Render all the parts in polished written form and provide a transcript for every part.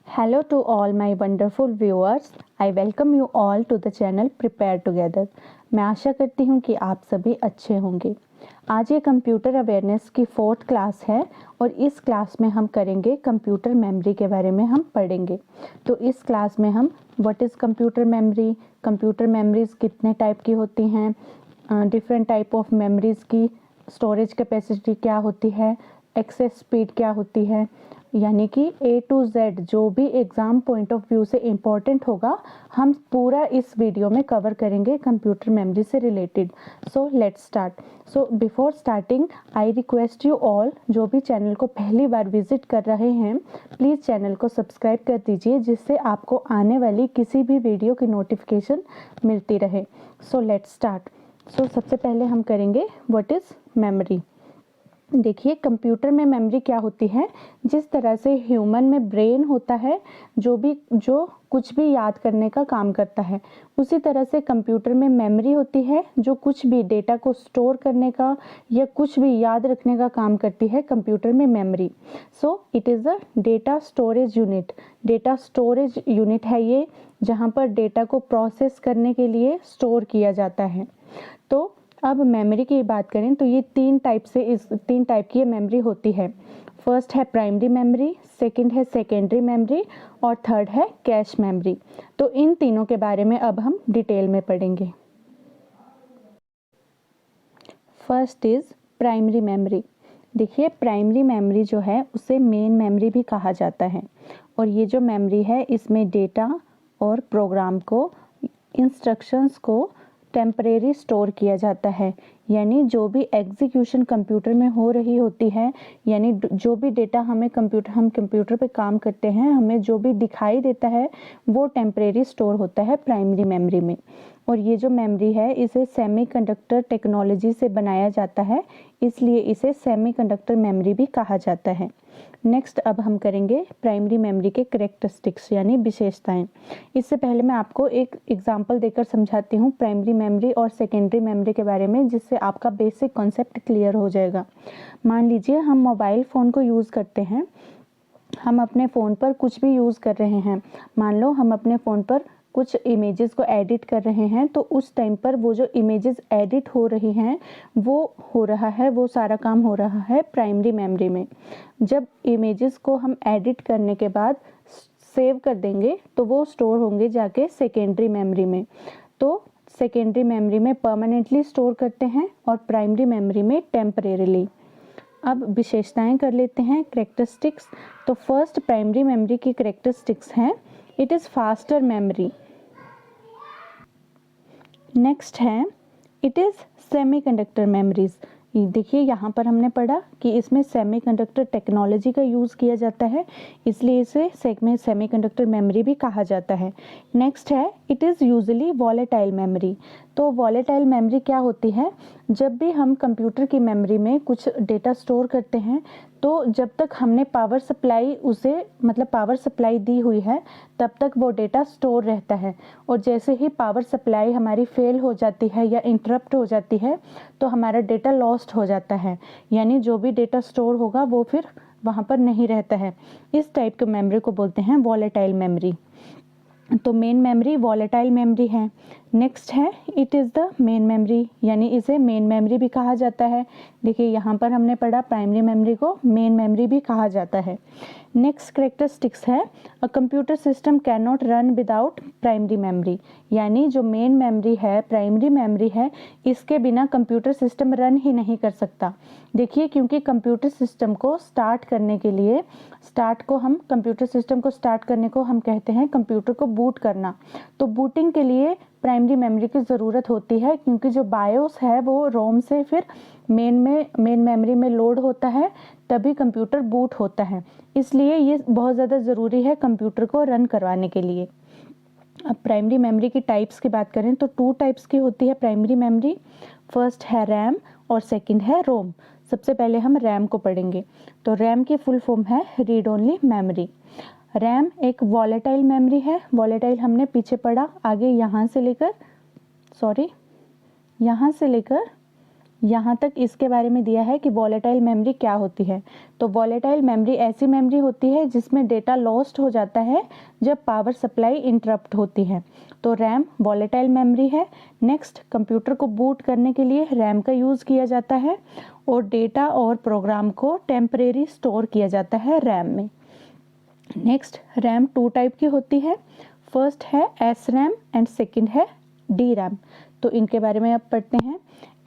Hello to all my wonderful viewers. I welcome you all to the channel Prepare Together. मैं आशा करती हूँ कि आप सभी अच्छे होंगे। आज ये कंप्यूटर अवेयरनेस की 4th क्लास है और इस क्लास में हम करेंगे कंप्यूटर मेमोरी के बारे में हम पढ़ेंगे। तो इस क्लास में हम व्हाट इज़ कंप्यूटर मेमोरीज कितने टाइप की होती हैं, डिफरेंट टाइप ऑफ मेमोरीज की स्टोरेज कैपेसिटी क्या होती है, एक्सेस स्पीड क्या होती है, यानी कि A to Z जो भी एग्ज़ाम पॉइंट ऑफ व्यू से इम्पॉर्टेंट होगा हम पूरा इस वीडियो में कवर करेंगे कंप्यूटर मेमोरी से related. So let's start. So before starting I request you all, जो भी चैनल को पहली बार विजिट कर रहे हैं प्लीज़ चैनल को सब्सक्राइब कर दीजिए, जिससे आपको आने वाली किसी भी वीडियो की नोटिफिकेशन मिलती रहे। So let's start. सो सबसे पहले हम करेंगे व्हाट इज़ मेमोरी। देखिए कंप्यूटर में मेमोरी क्या होती है, जिस तरह से ह्यूमन में ब्रेन होता है जो कुछ भी याद करने का काम करता है, उसी तरह से कंप्यूटर में मेमोरी होती है जो कुछ भी डेटा को स्टोर करने का या कुछ भी याद रखने का काम करती है कंप्यूटर में memory. So it is a data storage unit. Data storage unit है ये, जहाँ पर डेटा को प्रोसेस करने के लिए स्टोर किया जाता है। तो अब मेमोरी की बात करें तो ये तीन टाइप की मेमोरी होती है। फर्स्ट है प्राइमरी मेमोरी, सेकंड है सेकेंडरी मेमोरी और थर्ड है कैश मेमोरी। तो इन तीनों के बारे में अब हम डिटेल में पढ़ेंगे। First is primary memory. देखिए प्राइमरी मेमोरी जो है उसे मेन मेमोरी भी कहा जाता है, और ये जो मेमोरी है इसमें डेटा और प्रोग्राम को, इंस्ट्रक्शंस को टेम्परेरी स्टोर किया जाता है। यानी जो भी एग्जीक्यूशन कंप्यूटर में हो रही होती है, यानी जो भी डेटा हम कंप्यूटर पे काम करते हैं, हमें जो भी दिखाई देता है वो टेम्परेरी स्टोर होता है प्राइमरी मेमोरी में। और ये जो मेमोरी है इसे सेमीकंडक्टर टेक्नोलॉजी से बनाया जाता है, इसलिए इसे सेमीकंडक्टर मेमोरी भी कहा जाता है। नेक्स्ट अब हम करेंगे प्राइमरी मेमोरी के कैरेक्टरिस्टिक्स यानी विशेषताएं। इससे पहले मैं आपको एक एग्जांपल देकर समझाती हूँ प्राइमरी मेमोरी और सेकेंडरी मेमोरी के बारे में, जिससे आपका बेसिक कॉन्सेप्ट क्लियर हो जाएगा। मान लीजिए हम मोबाइल फ़ोन को यूज़ करते हैं, हम अपने फ़ोन पर कुछ भी यूज़ कर रहे हैं। मान लो हम अपने फ़ोन पर कुछ इमेजेस को एडिट कर रहे हैं, तो उस टाइम पर वो जो इमेजेस एडिट हो रही हैं वो सारा काम हो रहा है प्राइमरी मेमोरी में। जब इमेजेस को हम एडिट करने के बाद सेव कर देंगे तो वो स्टोर होंगे जाके सेकेंडरी मेमोरी में। तो सेकेंडरी मेमोरी में परमानेंटली स्टोर करते हैं और प्राइमरी मेमोरी में टेम्परेरीली। अब विशेषताएं कर लेते हैं, कैरेक्टरिस्टिक्स। तो फर्स्ट प्राइमरी मेमोरी की कैरेक्टरिस्टिक्स हैं, it is faster memory. Next है इट इज़ सेमीकंडक्टर मेमोरीज। देखिए यहाँ पर हमने पढ़ा कि इसमें सेमीकंडक्टर टेक्नोलॉजी का यूज़ किया जाता है, इसलिए इसे सेमीकंडक्टर मेमोरी भी कहा जाता है। नेक्स्ट है it is usually volatile memory. तो वॉलेटाइल मेमोरी क्या होती है, जब भी हम कंप्यूटर की मेमोरी में कुछ डेटा स्टोर करते हैं तो जब तक हमने पावर सप्लाई दी हुई है तब तक वो डेटा स्टोर रहता है, और जैसे ही पावर सप्लाई हमारी फेल हो जाती है या इंटरप्ट हो जाती है तो हमारा डेटा लॉस्ट हो जाता है, यानी जो भी डेटा स्टोर होगा वो फिर वहाँ पर नहीं रहता है। इस टाइप के मेमोरी को बोलते हैं वॉलेटाइल मेमोरी। तो मेन मेमोरी वॉलेटाइल मेमोरी है। नेक्स्ट है it is the main memory, यानी इसे मेन मेमोरी भी कहा जाता है। देखिए यहाँ पर हमने पढ़ा प्राइमरी मेमोरी को मेन मेमोरी भी कहा जाता है। नेक्स्ट कैरेक्टरिस्टिक्स है a computer system can not run without primary memory. यानी जो मेन मेमोरी है, प्राइमरी मेमोरी है, इसके बिना कंप्यूटर सिस्टम रन ही नहीं कर सकता। देखिए क्योंकि कंप्यूटर सिस्टम को स्टार्ट करने को हम कहते हैं कंप्यूटर को बूट करना। तो बूटिंग के लिए प्राइमरी मेमोरी की ज़रूरत होती है, क्योंकि जो बायोस है वो रोम से फिर मेन मेमोरी में लोड होता है, तभी कंप्यूटर बूट होता है। इसलिए ये बहुत ज़्यादा ज़रूरी है कंप्यूटर को रन करवाने के लिए। अब प्राइमरी मेमोरी की टाइप्स की बात करें तो 2 टाइप्स की होती है प्राइमरी मेमोरी। फर्स्ट है रैम और सेकंड है रोम। सबसे पहले हम रैम को पढ़ेंगे। तो रैम की फुल फॉर्म है रीड ओनली मेमोरी। रैम एक वॉलेटाइल मेमोरी है। वॉलेटाइल हमने पीछे पढ़ा, आगे यहाँ से लेकर यहाँ तक इसके बारे में दिया है कि वॉलेटाइल मेमोरी क्या होती है। तो वॉलेटाइल मेमोरी ऐसी मेमोरी होती है जिसमें डेटा लॉस्ट हो जाता है जब पावर सप्लाई इंटरप्ट होती है। तो रैम वॉलेटाइल मेमोरी है। नेक्स्ट, कंप्यूटर को बूट करने के लिए रैम का यूज़ किया जाता है और डेटा और प्रोग्राम को टेम्परेरी स्टोर किया जाता है रैम में। नेक्स्ट, रैम 2 टाइप की होती है। फर्स्ट है एस रैम एंड सेकेंड है डी रैम। तो इनके बारे में अब पढ़ते हैं।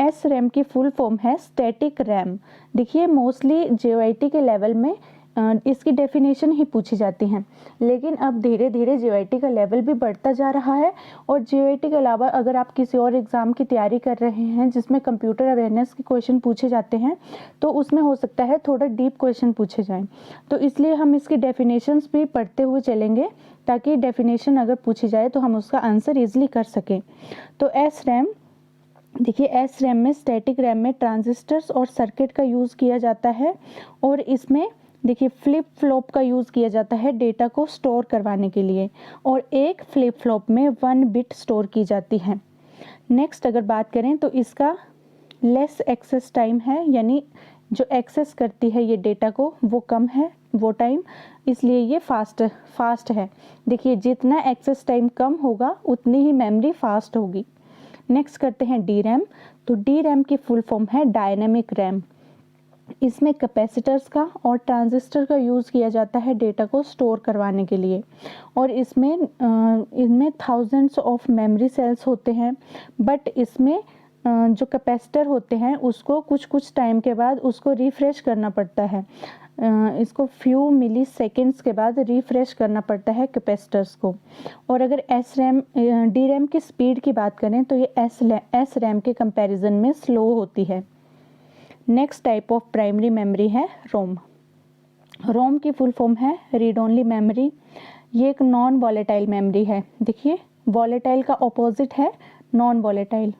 एस रैम की फुल फॉर्म है स्टैटिक रैम। देखिए मोस्टली जेओआईटी के लेवल में इसकी डेफिनेशन ही पूछी जाती हैं, लेकिन अब धीरे धीरे जेओआईटी का लेवल भी बढ़ता जा रहा है और जेओआईटी के अलावा अगर आप किसी और एग्ज़ाम की तैयारी कर रहे हैं जिसमें कंप्यूटर अवेयरनेस के क्वेश्चन पूछे जाते हैं तो उसमें हो सकता है थोड़ा डीप क्वेश्चन पूछे जाएं। तो इसलिए हम इसकी डेफिनेशंस भी पढ़ते हुए चलेंगे ताकि डेफिनेशन अगर पूछी जाए तो हम उसका आंसर ईजिली कर सकें। तो एस रैम, देखिए एस रैम में स्टैटिक रैम में ट्रांजिस्टर्स और सर्किट का यूज़ किया जाता है और इसमें देखिए फ्लिप फ्लॉप का यूज़ किया जाता है डेटा को स्टोर करवाने के लिए और एक फ्लिप फ्लॉप में 1 बिट स्टोर की जाती है। नेक्स्ट अगर बात करें तो इसका लेस एक्सेस टाइम है, यानी जो एक्सेस करती है ये डेटा को वो कम है वो टाइम, इसलिए ये फास्ट है। देखिए जितना एक्सेस टाइम कम होगा उतनी ही मेमोरी फास्ट होगी। नेक्स्ट करते हैं डी रैम। तो डी रैम की फुल फॉर्म है डायनेमिक रैम। इसमें कैपेसिटर्स का और ट्रांजिस्टर का यूज़ किया जाता है डेटा को स्टोर करवाने के लिए और इसमें थाउजेंड्स ऑफ मेमोरी सेल्स होते हैं, बट इसमें जो कैपेसिटर होते हैं उसको कुछ टाइम के बाद उसको रिफ्रेश करना पड़ता है। इसको फ्यू मिली सेकेंड्स के बाद रिफ्रेश करना पड़ता है कैपेसिटर्स को। और अगर डी रैम की स्पीड की बात करें तो ये एस रैम के कंपैरिजन में स्लो होती है। Next type of primary memory है रोम। रोम की फुल फॉर्म है रीड ओनली मेमोरी। ये एक नॉन वॉलेटाइल मेमोरी है। देखिए वॉलेटाइल का ऑपोजिट है नॉन वॉलेटाइल।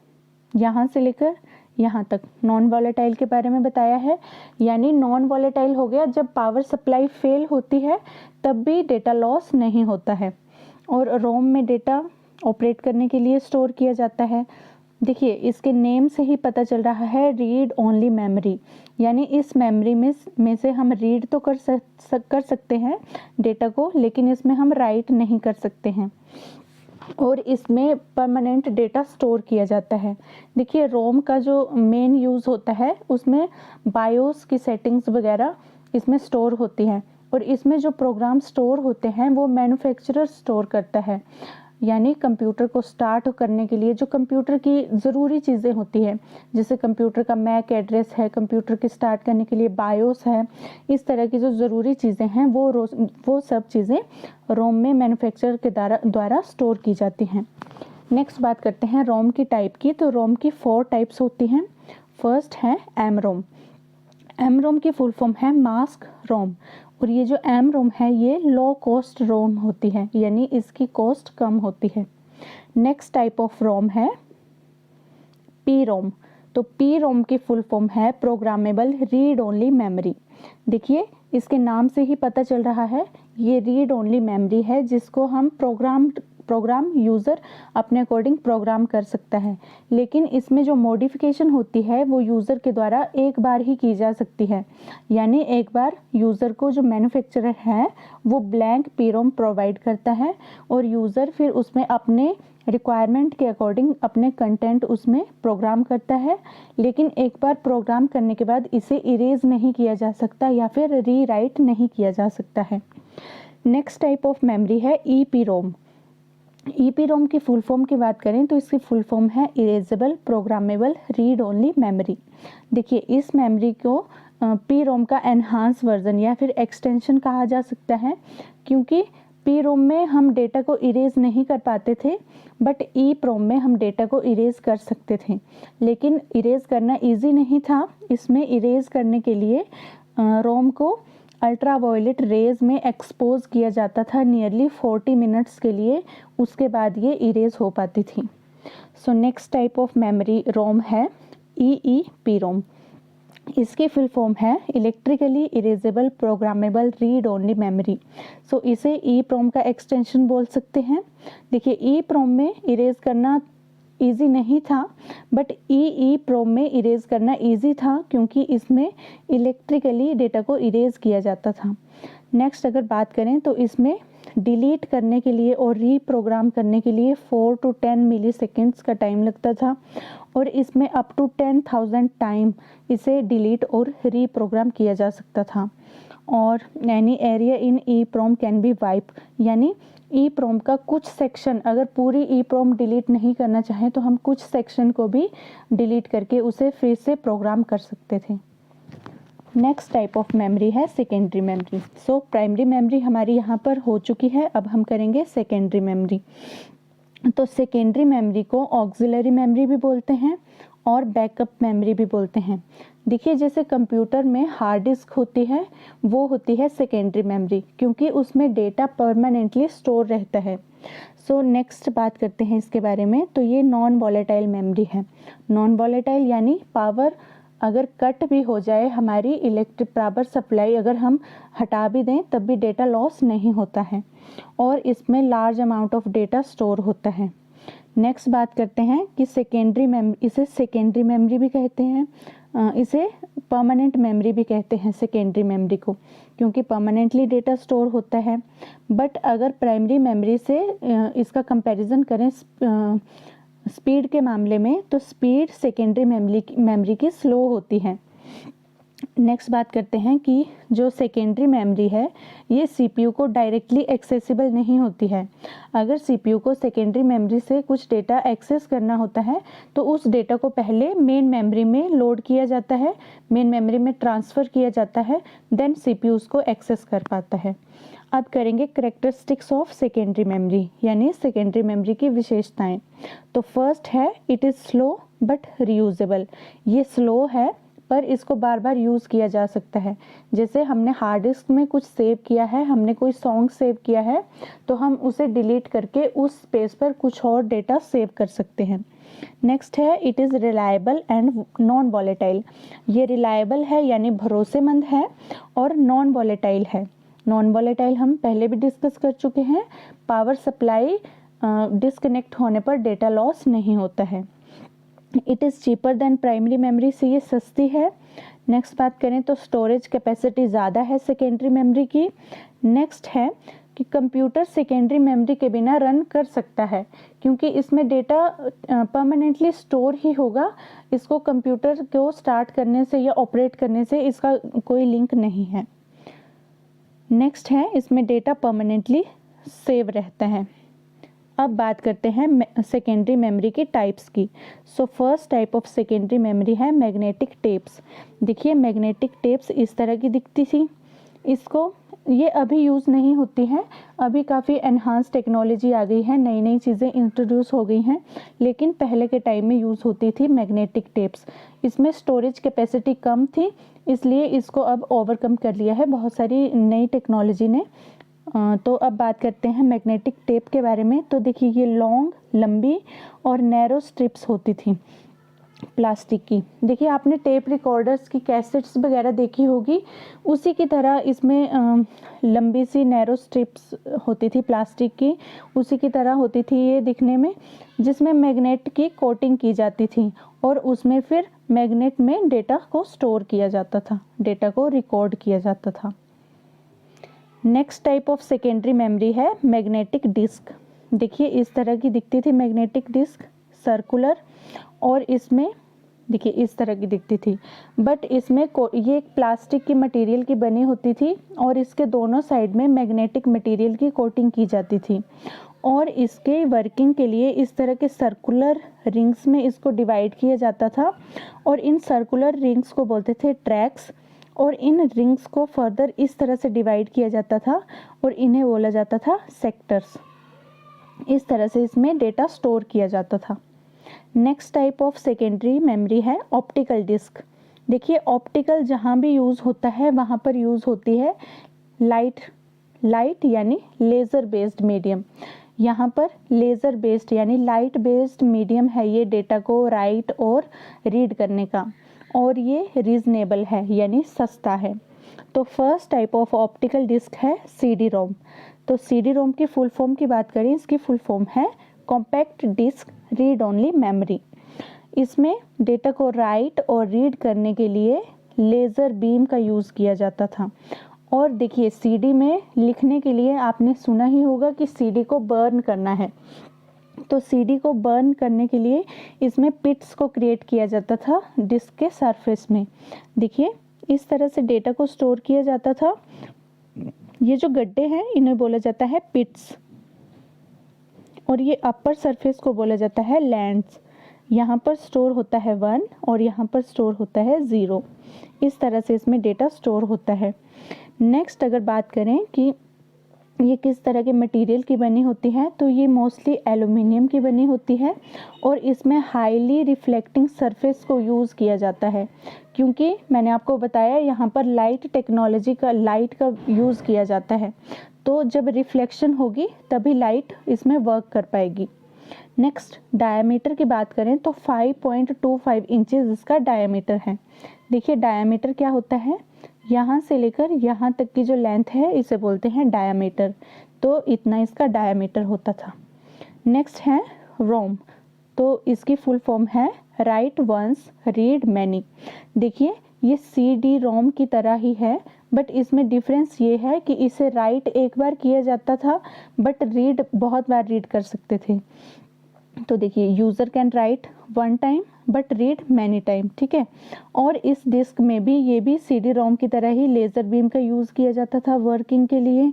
यहाँ से लेकर यहाँ तक नॉन वॉलेटाइल के बारे में बताया है, यानी नॉन वॉलेटाइल हो गया जब पावर सप्लाई फेल होती है तब भी डेटा लॉस नहीं होता है और रोम में डेटा ऑपरेट करने के लिए स्टोर किया जाता है। देखिए इसके नेम से ही पता चल रहा है रीड ओनली मेमोरी, यानी इस मेमोरी में से हम रीड तो कर सकते हैं डेटा को, लेकिन इसमें हम राइट नहीं कर सकते हैं और इसमें परमानेंट डेटा स्टोर किया जाता है। देखिए रोम का जो मेन यूज़ होता है उसमें बायोस की सेटिंग्स वगैरह इसमें स्टोर होती हैं और इसमें जो प्रोग्राम स्टोर होते हैं वो मैन्युफैक्चरर स्टोर करता है, यानी कंप्यूटर को स्टार्ट करने के लिए जो कंप्यूटर की ज़रूरी चीज़ें होती है, जैसे कंप्यूटर का मैक एड्रेस है, कंप्यूटर के स्टार्ट करने के लिए बायोस है, इस तरह की जो ज़रूरी चीज़ें हैं वो सब चीज़ें रोम में मैन्युफैक्चरर के द्वारा स्टोर की जाती हैं। नेक्स्ट बात करते हैं रोम की टाइप की। तो रोम की 4 टाइप्स होती हैं। फर्स्ट है एम रोम। एम रोम की फुल फॉर्म है मास्क रोम और ये जो एम रोम है ये लो कॉस्ट रोम होती है, यानी इसकी कॉस्ट कम होती है। नेक्स्ट टाइप ऑफ रोम है पी रोम। तो पी रोम की फुल फॉर्म है प्रोग्रामेबल रीड ओनली मेमोरी। देखिए इसके नाम से ही पता चल रहा है ये रीड ओनली मेमोरी है जिसको हम प्रोग्राम यूज़र अपने अकॉर्डिंग प्रोग्राम कर सकता है, लेकिन इसमें जो मॉडिफिकेशन होती है वो यूज़र के द्वारा एक बार ही की जा सकती है, यानी एक बार यूज़र को जो मैन्युफैक्चरर है वो ब्लैंक पी रोम प्रोवाइड करता है और यूज़र फिर उसमें अपने रिक्वायरमेंट के अकॉर्डिंग अपने कंटेंट उसमें प्रोग्राम करता है, लेकिन एक बार प्रोग्राम करने के बाद इसे इरेज नहीं किया जा सकता या फिर रीराइट नहीं किया जा सकता है। नेक्स्ट टाइप ऑफ मेमोरी है ई पी रोम। ई पी रोम की फुल फॉर्म की बात करें तो इसकी फुल फॉर्म है erasable programmable read only memory. देखिए इस मेमोरी को पी रोम का एनहांस वर्जन या फिर एक्सटेंशन कहा जा सकता है, क्योंकि पी रोम में हम डेटा को इरेज नहीं कर पाते थे, बट ई प्रोम में हम डेटा को इरेज कर सकते थे, लेकिन इरेज करना इजी नहीं था। इसमें इरेज करने के लिए रोम को अल्ट्रा वायलेट रेज में एक्सपोज किया जाता था नियरली 40 मिनट्स के लिए, उसके बाद ये इरेज हो पाती थी। So next type of memory ROM है ई पी रोम। इसकी फुल फॉर्म है electrically erasable programmable read only memory. So इसे ई प्रोम का एक्सटेंशन बोल सकते हैं। देखिए ई प्रोम में इरेज करना इजी नहीं था, बट ई प्रोम में इरेज करना इजी था क्योंकि इसमें इलेक्ट्रिकली डेटा को इरेज किया जाता था। नेक्स्ट अगर बात करें तो इसमें डिलीट करने के लिए और रीप्रोग्राम करने के लिए 4 to 10 मिली सेकेंड्स का टाइम लगता था, और इसमें अप टू 10,000 टाइम इसे डिलीट और रीप्रोग्राम किया जा सकता था। और any area in EPROM can be wipe, यानी ई प्रोम का कुछ सेक्शन, अगर पूरी ई प्रोम डिलीट नहीं करना चाहें तो हम कुछ सेक्शन को भी डिलीट करके उसे फिर से प्रोग्राम कर सकते थे। नेक्स्ट टाइप ऑफ मेमोरी है secondary memory. So primary memory हमारी यहाँ पर हो चुकी है, अब हम करेंगे सेकेंडरी मेमोरी। तो सेकेंडरी मेमोरी को ऑक्सिलरी मेमोरी भी बोलते हैं और बैकअप मेमोरी भी बोलते हैं। देखिए जैसे कंप्यूटर में हार्ड डिस्क होती है, वो होती है सेकेंडरी मेमोरी, क्योंकि उसमें डेटा परमानेंटली स्टोर रहता है। सो नेक्स्ट बात करते हैं इसके बारे में। तो ये नॉन वॉलेटाइल मेमोरी है। नॉन वॉलेटाइल यानी पावर अगर कट भी हो जाए, हमारी इलेक्ट्रिक पावर सप्लाई अगर हम हटा भी दें तब भी डेटा लॉस नहीं होता है, और इसमें large amount of data store होता है। नेक्स्ट बात करते हैं कि सेकेंडरी मेमोरी, इसे सेकेंडरी मेमोरी भी कहते हैं, इसे परमानेंट मेमोरी भी कहते हैं सेकेंडरी मेमोरी को, क्योंकि परमानेंटली डेटा स्टोर होता है। बट अगर प्राइमरी मेमोरी से इसका कंपैरिजन करें स्पीड के मामले में, तो स्पीड सेकेंडरी मेमोरी की स्लो होती है। नेक्स्ट बात करते हैं कि जो सेकेंडरी मेमोरी है ये सीपीयू को डायरेक्टली एक्सेसिबल नहीं होती है। अगर सीपीयू को सेकेंडरी मेमोरी से कुछ डेटा एक्सेस करना होता है तो उस डेटा को पहले मेन मेमोरी में लोड किया जाता है, मेन मेमोरी में ट्रांसफ़र किया जाता है, देन सीपीयू उसको एक्सेस कर पाता है। अब करेंगे कैरेक्टरिस्टिक्स ऑफ सेकेंडरी मेमोरी, यानी सेकेंडरी मेमोरी की विशेषताएं। तो फर्स्ट है it is slow but reusable. ये स्लो है पर इसको बार बार यूज़ किया जा सकता है। जैसे हमने हार्ड डिस्क में कुछ सेव किया है, हमने कोई सॉन्ग सेव किया है, तो हम उसे डिलीट करके उस स्पेस पर कुछ और डेटा सेव कर सकते हैं। नेक्स्ट है it is reliable and non volatile. ये रिलायबल है यानी भरोसेमंद है, और नॉन वॉलेटाइल है। नॉन वॉलेटाइल हम पहले भी डिस्कस कर चुके हैं। पावर सप्लाई डिस्कनेक्ट होने पर डेटा लॉस नहीं होता है। It is cheaper than primary memory, से ये सस्ती है। नेक्स्ट बात करें तो स्टोरेज कैपेसिटी ज़्यादा है सेकेंडरी मेमोरी की। नेक्स्ट है कि कंप्यूटर सेकेंडरी मेमोरी के बिना रन कर सकता है, क्योंकि इसमें डेटा परमानेंटली स्टोर ही होगा। इसको कंप्यूटर को स्टार्ट करने से या ऑपरेट करने से इसका कोई लिंक नहीं है। नेक्स्ट है इसमें डेटा परमानेंटली सेव रहता है। अब बात करते हैं सेकेंडरी मेमोरी की टाइप्स की। So first type of secondary memory है मैग्नेटिक टेप्स। देखिए मैग्नेटिक टेप्स इस तरह की दिखती थी। इसको ये अभी यूज़ नहीं होती है, अभी काफ़ी एनहांस टेक्नोलॉजी आ गई है, नई नई चीज़ें इंट्रोड्यूस हो गई हैं, लेकिन पहले के टाइम में यूज़ होती थी मैग्नेटिक टेप्स। इसमें स्टोरेज कैपेसिटी कम थी, इसलिए इसको अब ओवरकम कर लिया है बहुत सारी नई टेक्नोलॉजी ने। तो अब बात करते हैं मैग्नेटिक टेप के बारे में। तो देखिए ये लॉन्ग, लंबी और नैरो स्ट्रिप्स होती थी प्लास्टिक की। देखिए आपने टेप रिकॉर्डर्स की कैसेट्स वगैरह देखी होगी, उसी की तरह इसमें लंबी सी नैरो स्ट्रिप्स होती थी प्लास्टिक की, उसी की तरह होती थी ये दिखने में, जिसमें मैग्नेट की कोटिंग की जाती थी और उसमें फिर मैग्नेट में डेटा को स्टोर किया जाता था, डेटा को रिकॉर्ड किया जाता था। Next type of secondary memory है मैग्नेटिक डिस्क। देखिए इस तरह की दिखती थी मैग्नेटिक डिस्क, सर्कुलर, और इसमें देखिए इस तरह की दिखती थी, बट इसमें ये एक प्लास्टिक की मटेरियल की बनी होती थी और इसके दोनों साइड में मैग्नेटिक मटेरियल की कोटिंग की जाती थी, और इसके वर्किंग के लिए इस तरह के सर्कुलर रिंग्स में इसको डिवाइड किया जाता था, और इन सर्कुलर रिंग्स को बोलते थे ट्रैक्स, और इन रिंग्स को फर्दर इस तरह से डिवाइड किया जाता था और इन्हें बोला जाता था सेक्टर्स। इस तरह से इसमें डेटा स्टोर किया जाता था। Next type of secondary memory है ऑप्टिकल डिस्क। देखिए ऑप्टिकल जहाँ भी यूज़ होता है वहाँ पर यूज़ होती है लाइट यानी लेज़र बेस्ड मीडियम। यहाँ पर लेज़र बेस्ड यानी लाइट बेस्ड मीडियम है ये डेटा को राइट और रीड करने का, और ये रीजनेबल है यानी सस्ता है। तो first type of optical disc है CD-ROM। तो CD-ROM की फुल फॉर्म की बात करें, इसकी फुल फॉर्म है compact disc read only memory. इसमें डेटा को राइट और रीड करने के लिए लेज़र बीम का यूज़ किया जाता था। और देखिए सीडी में लिखने के लिए आपने सुना ही होगा कि सीडी को बर्न करना है, तो सीडी को बर्न करने के लिए इसमें पिट्स को क्रिएट किया जाता था डिस्क के सरफेस में। देखिए इस तरह से डेटा को स्टोर किया जाता था। ये जो गड्ढे हैं इन्हें बोला जाता है पिट्स, और ये अपर सरफेस को बोला जाता है लैंड्स। यहाँ पर स्टोर होता है 1 और यहाँ पर स्टोर होता है 0। इस तरह से इसमें डेटा स्टोर होता है। नेक्स्ट अगर बात करें कि ये किस तरह के मटेरियल की बनी होती है, तो ये मोस्टली एल्युमिनियम की बनी होती है और इसमें हाईली रिफ्लेक्टिंग सरफेस को यूज़ किया जाता है, क्योंकि मैंने आपको बताया यहाँ पर लाइट टेक्नोलॉजी का लाइट का यूज़ किया जाता है, तो जब रिफ्लेक्शन होगी तभी लाइट इसमें वर्क कर पाएगी। नेक्स्ट डायामीटर की बात करें तो 5.25 इंचेस इसका डायामीटर है। देखिए डायामीटर क्या होता है, यहाँ से लेकर यहाँ तक की जो लेंथ है इसे बोलते हैं डायामीटर, तो इतना इसका डायामीटर होता था। नेक्स्ट है रोम, तो इसकी फुल फॉर्म है राइट वंस रीड मैनी। देखिए ये CD रोम की तरह ही है, बट इसमें डिफरेंस ये है कि इसे राइट एक बार किया जाता था बट रीड बहुत बार रीड कर सकते थे। तो देखिए user can write 1 time but read many time, ठीक है। और इस डिस्क में भी ये भी CD रोम की तरह ही लेज़र बीम का यूज़ किया जाता था वर्किंग के लिए,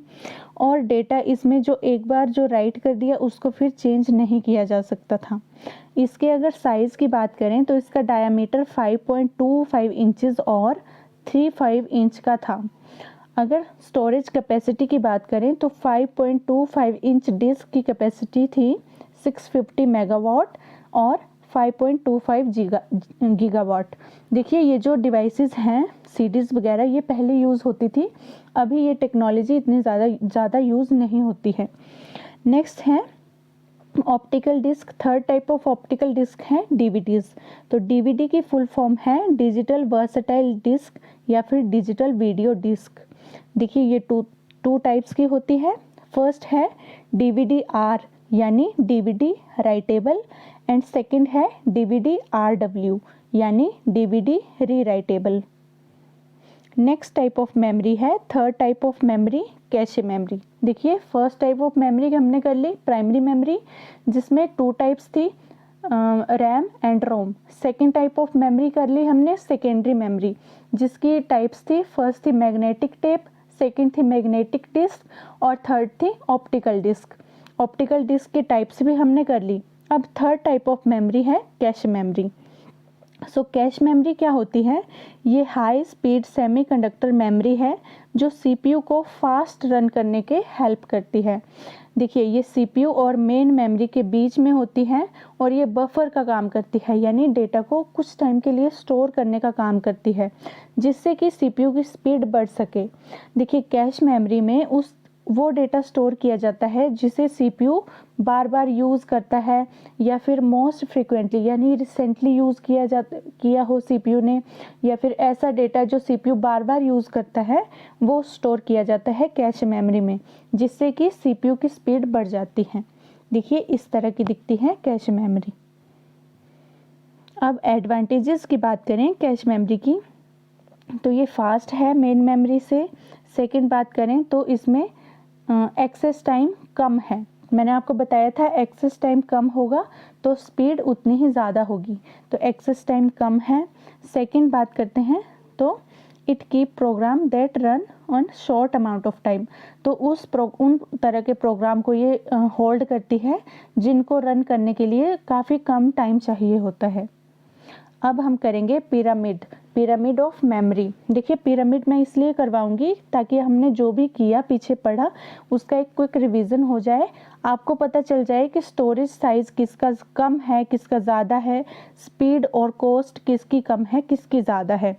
और डेटा इसमें जो एक बार जो राइट कर दिया उसको फिर चेंज नहीं किया जा सकता था। इसके अगर साइज़ की बात करें तो इसका डायामीटर 5.25 इंचेस और 3.5 इंच का था। अगर स्टोरेज कैपेसिटी की बात करें तो 5.25 इंच डिस्क की कैपेसिटी थी 650 मेगावाट और 5.25 गीगावाट। देखिए ये जो डिवाइसेस हैं सीडीज़ वगैरह ये पहले यूज़ होती थी, अभी ये टेक्नोलॉजी इतनी ज़्यादा यूज़ नहीं होती है। नेक्स्ट है optical disc. Third type of optical disc है DVDs। तो DVD की फुल फॉर्म है डिजिटल वर्सेटाइल डिस्क या फिर डिजिटल वीडियो डिस्क। देखिए ये टू टाइप्स की होती है। फर्स्ट है DVD-R यानी DVD राइटेबल, एंड सेकंड है DVD-RW यानी DVD rewritable. Next type of memory है third type of memory cache memory. देखिए फर्स्ट टाइप ऑफ मेमोरी हमने कर ली प्राइमरी मेमोरी, जिसमें 2 टाइप्स थी RAM and ROM. Second type of memory कर ली हमने सेकेंडरी मेमोरी, जिसकी टाइप्स थी फर्स्ट थी मैग्नेटिक टेप, सेकेंड थी मैग्नेटिक डिस्क और थर्ड थी ऑप्टिकल डिस्क। ऑप्टिकल डिस्क के टाइप्स भी हमने कर ली। अब थर्ड टाइप ऑफ मेमोरी है cache memory. So cache memory क्या होती है, ये हाई स्पीड सेमीकंडक्टर मेमोरी है जो CPU को फास्ट रन करने के हेल्प करती है। देखिए ये CPU और मेन मेमोरी के बीच में होती है और ये बफर का काम करती है, यानी डेटा को कुछ टाइम के लिए स्टोर करने का काम करती है, जिससे कि CPU की स्पीड बढ़ सके। देखिए कैश मेमोरी में वो डेटा स्टोर किया जाता है जिसे CPU बार बार यूज़ करता है या फिर मोस्ट फ्रिक्वेंटली यानी रिसेंटली यूज़ किया हो CPU ने, या फिर ऐसा डेटा जो CPU बार बार यूज़ करता है वो स्टोर किया जाता है कैश मेमोरी में, जिससे कि CPU की स्पीड बढ़ जाती है। देखिए इस तरह की दिखती है कैश मेमोरी। अब एडवांटेजेस की बात करें कैश मेमोरी की, तो ये फास्ट है मेन मेमोरी से। सेकेंड बात करें तो इसमें एक्सेस टाइम कम है। मैंने आपको बताया था एक्सेस टाइम कम होगा तो स्पीड उतनी ही ज़्यादा होगी, तो एक्सेस टाइम कम है। सेकंड बात करते हैं तो it keep program that run on short amount of time, तो उन तरह के प्रोग्राम को ये होल्ड करती है जिनको रन करने के लिए काफ़ी कम टाइम चाहिए होता है। अब हम करेंगे पिरामिड ऑफ मेमोरी। देखिए पिरामिड मैं इसलिए करवाऊंगी ताकि हमने जो भी किया पीछे पढ़ा उसका एक क्विक रिवीजन हो जाए, आपको पता चल जाए कि स्टोरेज साइज किसका कम है किसका ज़्यादा है, स्पीड और कॉस्ट किसकी कम है किसकी ज़्यादा है।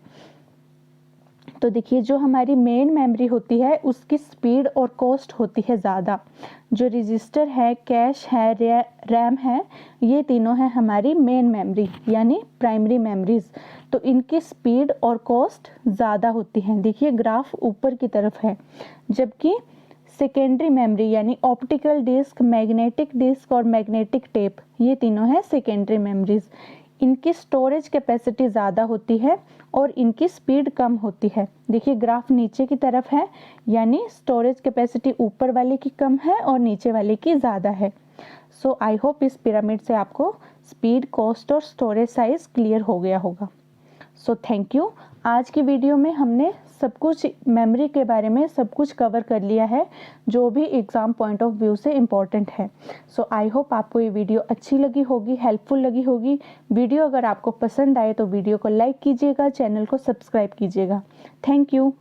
तो देखिए जो हमारी मेन मेमोरी होती है उसकी स्पीड और कॉस्ट होती है ज़्यादा। जो रजिस्टर है, कैश है, रैम है, ये तीनों है हमारी मेन मेमोरी यानी प्राइमरी मेमोरीज, तो इनकी स्पीड और कॉस्ट ज़्यादा होती हैं। देखिए ग्राफ ऊपर की तरफ है, जबकि सेकेंडरी मेमोरी यानी ऑप्टिकल डिस्क, मैग्नेटिक डिस्क और मैग्नेटिक टेप, ये तीनों हैं सेकेंडरी मेमोरीज। इनकी स्टोरेज कैपेसिटी ज़्यादा होती है और इनकी स्पीड कम होती है। देखिए ग्राफ नीचे की तरफ है, यानी स्टोरेज कैपेसिटी ऊपर वाले की कम है और नीचे वाले की ज़्यादा है। सो आई होप इस पिरामिड से आपको स्पीड, कॉस्ट और स्टोरेज साइज क्लियर हो गया होगा। So thank you. आज की वीडियो में हमने सब कुछ मेमोरी के बारे में सब कुछ कवर कर लिया है जो भी एग्ज़ाम पॉइंट ऑफ व्यू से इम्पॉर्टेंट है। सो आई होप आपको ये वीडियो अच्छी लगी होगी, हेल्पफुल लगी होगी। वीडियो अगर आपको पसंद आए तो वीडियो को लाइक कीजिएगा, चैनल को सब्सक्राइब कीजिएगा। Thank you.